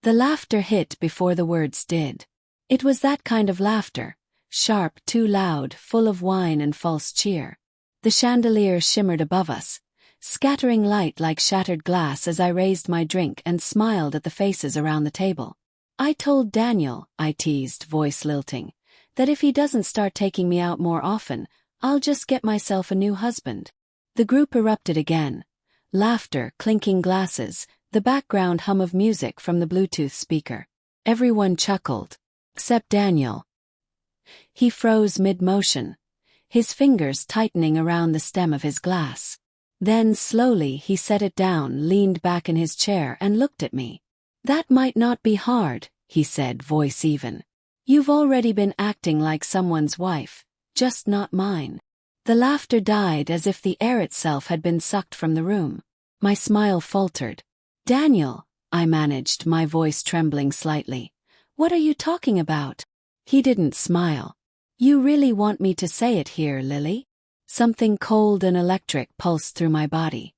The laughter hit before the words did. It was that kind of laughter, sharp, too loud, full of wine and false cheer. The chandelier shimmered above us, scattering light like shattered glass as I raised my drink and smiled at the faces around the table. I told Daniel, I teased, voice lilting, that if he doesn't start taking me out more often, I'll just get myself a new husband. The group erupted again. Laughter, clinking glasses, the background hum of music from the Bluetooth speaker. Everyone chuckled. Except Daniel. He froze mid-motion, his fingers tightening around the stem of his glass. Then slowly he set it down, leaned back in his chair and looked at me. "That might not be hard," he said, voice even. "You've already been acting like someone's wife, just not mine." The laughter died as if the air itself had been sucked from the room. My smile faltered. "Daniel," I managed, my voice trembling slightly. "What are you talking about?" He didn't smile. "You really want me to say it here, Lily?" Something cold and electric pulsed through my body.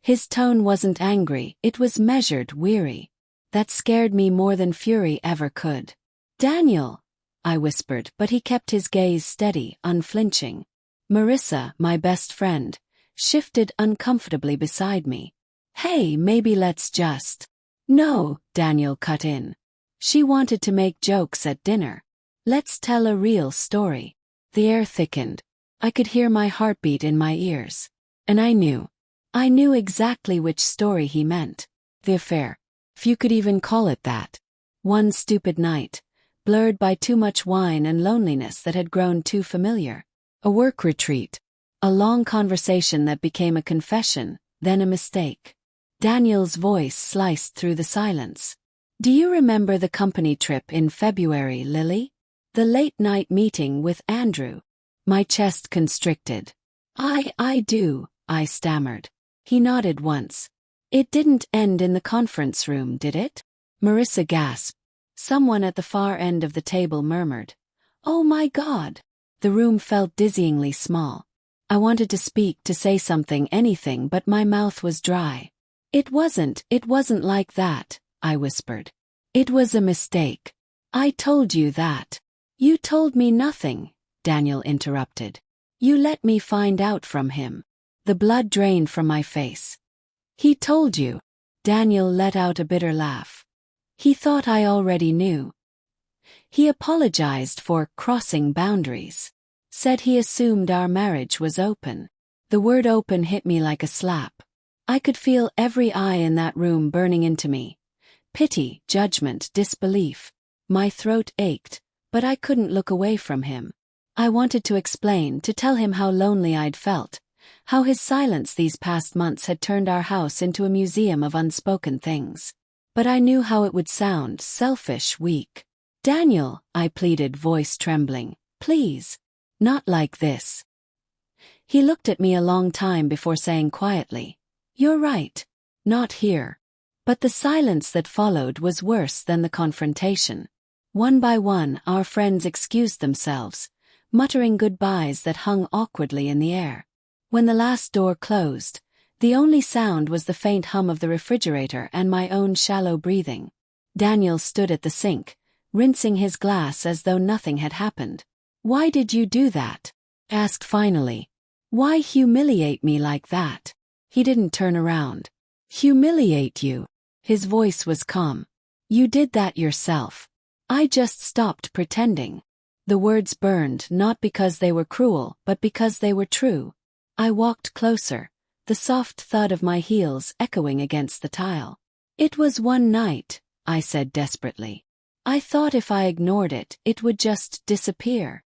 His tone wasn't angry, it was measured, weary. That scared me more than fury ever could. "Daniel," I whispered, but he kept his gaze steady, unflinching. Marissa, my best friend, shifted uncomfortably beside me. "Hey, maybe let's just—" "No," Daniel cut in. "She wanted to make jokes at dinner. Let's tell a real story." The air thickened. I could hear my heartbeat in my ears. And I knew exactly which story he meant. The affair. If you could even call it that. One stupid night, blurred by too much wine and loneliness that had grown too familiar. A work retreat. A long conversation that became a confession, then a mistake. Daniel's voice sliced through the silence. "Do you remember the company trip in February, Lily? The late-night meeting with Andrew?" My chest constricted. I do," I stammered. He nodded once. "It didn't end in the conference room, did it?" Marissa gasped. Someone at the far end of the table murmured, "Oh my God!" The room felt dizzyingly small. I wanted to speak, to say something, anything, but my mouth was dry. It wasn't like that," I whispered. "It was a mistake. I told you that." "You told me nothing," Daniel interrupted. "You let me find out from him." The blood drained from my face. "He told you." Daniel let out a bitter laugh. "He thought I already knew. He apologized for crossing boundaries. Said he assumed our marriage was open." The word open hit me like a slap. I could feel every eye in that room burning into me. Pity, judgment, disbelief. My throat ached, but I couldn't look away from him. I wanted to explain, to tell him how lonely I'd felt, how his silence these past months had turned our house into a museum of unspoken things. But I knew how it would sound, selfish, weak. "Daniel," I pleaded, voice trembling, "please. Not like this." He looked at me a long time before saying quietly, "You're right. Not here." But the silence that followed was worse than the confrontation. One by one, our friends excused themselves, muttering goodbyes that hung awkwardly in the air. When the last door closed, the only sound was the faint hum of the refrigerator and my own shallow breathing. Daniel stood at the sink, rinsing his glass as though nothing had happened. "Why did you do that?" asked finally. "Why humiliate me like that?" He didn't turn around. "Humiliate you?" His voice was calm. "You did that yourself. I just stopped pretending." The words burned, not because they were cruel, but because they were true. I walked closer, the soft thud of my heels echoing against the tile. "It was one night," I said desperately. "I thought if I ignored it, it would just disappear."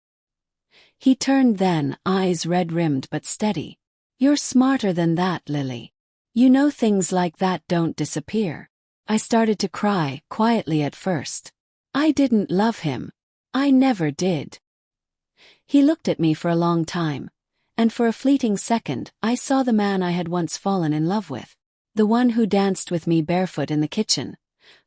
He turned then, eyes red-rimmed but steady. "You're smarter than that, Lily. You know things like that don't disappear." I started to cry, quietly at first. I didn't love him. I never did. He looked at me for a long time, and for a fleeting second I saw the man I had once fallen in love with. The one who danced with me barefoot in the kitchen,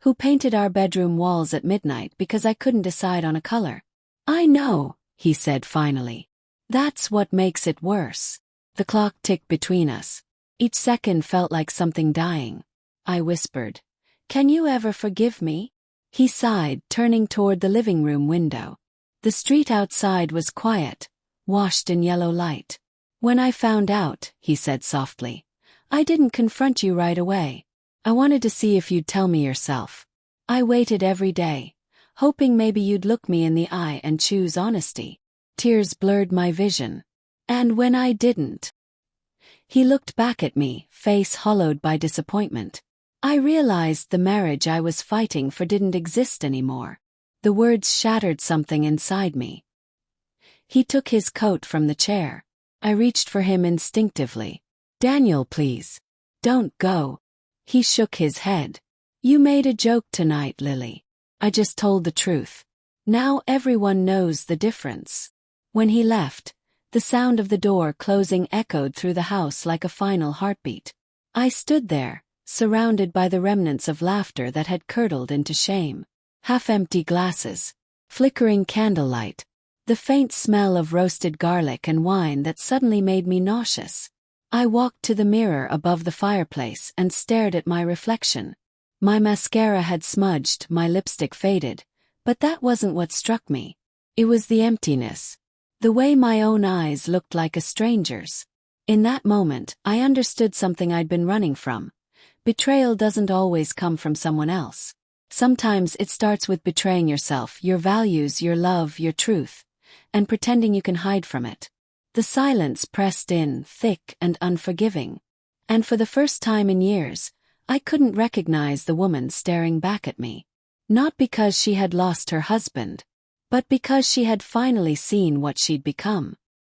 who painted our bedroom walls at midnight because I couldn't decide on a color. "I know," he said finally. "That's what makes it worse." The clock ticked between us. Each second felt like something dying. I whispered, Can you ever forgive me? He sighed, turning toward the living room window. The street outside was quiet, washed in yellow light. When I found out, he said softly, I didn't confront you right away. I wanted to see if you'd tell me yourself. I waited every day, hoping maybe you'd look me in the eye and choose honesty. Tears blurred my vision. And when I didn't, he looked back at me, face hollowed by disappointment. I realized the marriage I was fighting for didn't exist anymore. The words shattered something inside me. He took his coat from the chair. I reached for him instinctively. Daniel, please. Don't go. He shook his head. You made a joke tonight, Lily. I just told the truth. Now everyone knows the difference. When he left, the sound of the door closing echoed through the house like a final heartbeat. I stood there, surrounded by the remnants of laughter that had curdled into shame. Half-empty glasses, flickering candlelight, the faint smell of roasted garlic and wine that suddenly made me nauseous. I walked to the mirror above the fireplace and stared at my reflection. My mascara had smudged, my lipstick faded, but that wasn't what struck me. It was the emptiness. The way my own eyes looked like a stranger's. In that moment, I understood something I'd been running from. Betrayal doesn't always come from someone else. Sometimes it starts with betraying yourself, your values, your love, your truth, and pretending you can hide from it. The silence pressed in, thick and unforgiving. And for the first time in years, I couldn't recognize the woman staring back at me. Not because she had lost her husband, but because she had finally seen what she'd become.